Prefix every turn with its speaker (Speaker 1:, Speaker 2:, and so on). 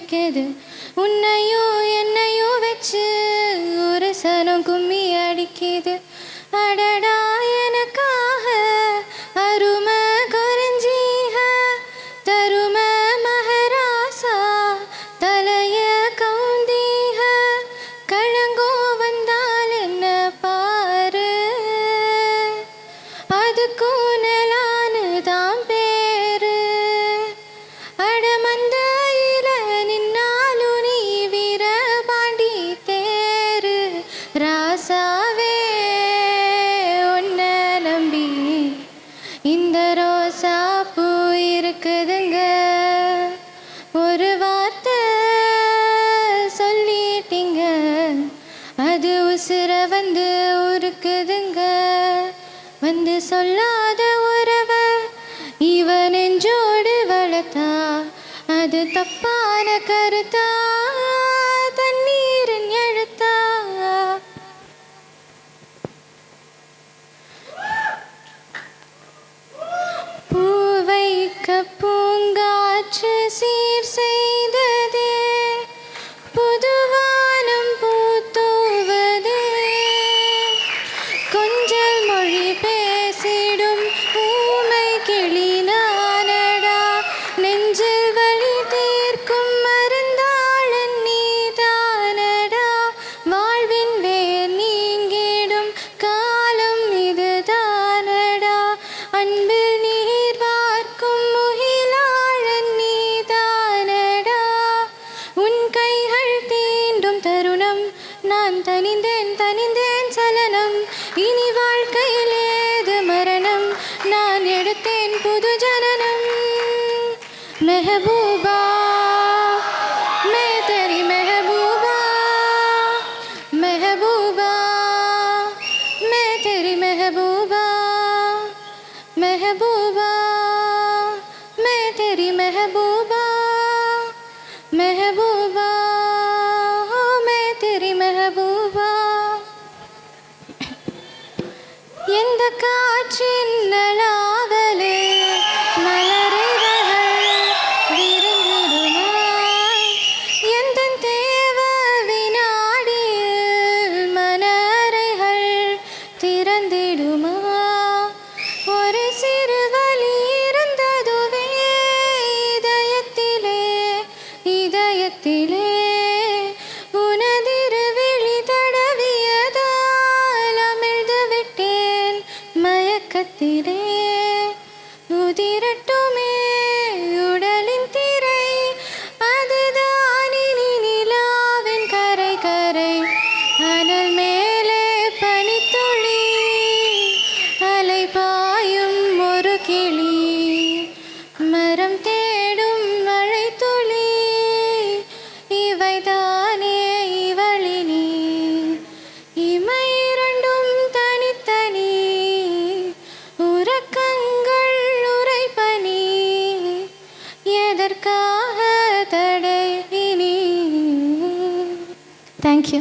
Speaker 1: துடிக்குது. உன்னையும் என்னையும் வச்சு ஒரு சனம் கும்மி அடிக்குது. அடடா எனக்காக அருமை குறைஞ்சீக தரும மகராசா தலைய கவுந்தீக. கழங்கோ வந்தால் என்ன பாரு அதுக்கும் நலானு தான் பேரு. அடமந்தையில நின்னாலு நீ வீர பாண்டி தேரு. ராசாவே உன்ன நம்பி இந்த ரோசா பூ இருக்குதுங்க. ஒரு வார்த்தை சொல்லிட்டீங்க அது உசுர வந்து உருக்குதுங்க. வந்து சொல்லாத உறவ இவ நெஞ்சோடு வளர்த்தா அது தப்பான கருத்தா தண்ணீரின் எழுத்தா. பூவைக்க பூங்காற்று சீர் செய்ததே புதுவானம் பூத்தூவதே. கொஞ்சல் மொழி பேசிடும் ஊமை கிளி நானடா. நெஞ்சில் வலி தீர்க்கும் மருந்தாளன் நீதானடா. வாழ்வின் வேர் நீங்கிடும் காலம் இதுதானடா. அன்பில் நீர் வார்க்கும் முகிலாளன் நீதானடா. உன் கைகள் தீண்டும் தருணம் நான் தனிந்தேன் தனிந்தேன் சலனம். இனி வாழ்க்கையில் ஏது மரணம் நான் எடுத்தேன் புது ஜனனம். மெஹபூபா मैं तेरी महबूबा महबूबा मैं तेरी महबूबा महबूबा मैं तेरी महबूबा महबूबा मैं तेरी महबूबा. எந்த காற்றின் நலாவலே மலரிதழ்கள் விரிந்திடுமா. எந்த தேவ வினாடியில் மனறைகள் திறந்திடுமா. ஒரு சிறு வலி இருந்ததுவே இதயத்திலே இதயத்திலே. உனதிரு விழி தடவியதால் அமிழ்ந்து விட்டேன் மயக்கத்திலே. உதிரட்டுமே உடலின் திரை அதுதான் இனி நிலாவின் கரை கரை. அனல் மேலே பனித்துளி அலை பாயும் ஒரு கிளி. மரம் தேடும் மழை துளி இவைதானே இவளினி. இமை இரண்டும் தனித்தனி உறக்கங்கள் உரைப்பனி. எதற்காக தடை இனி. தேங்க்யூ.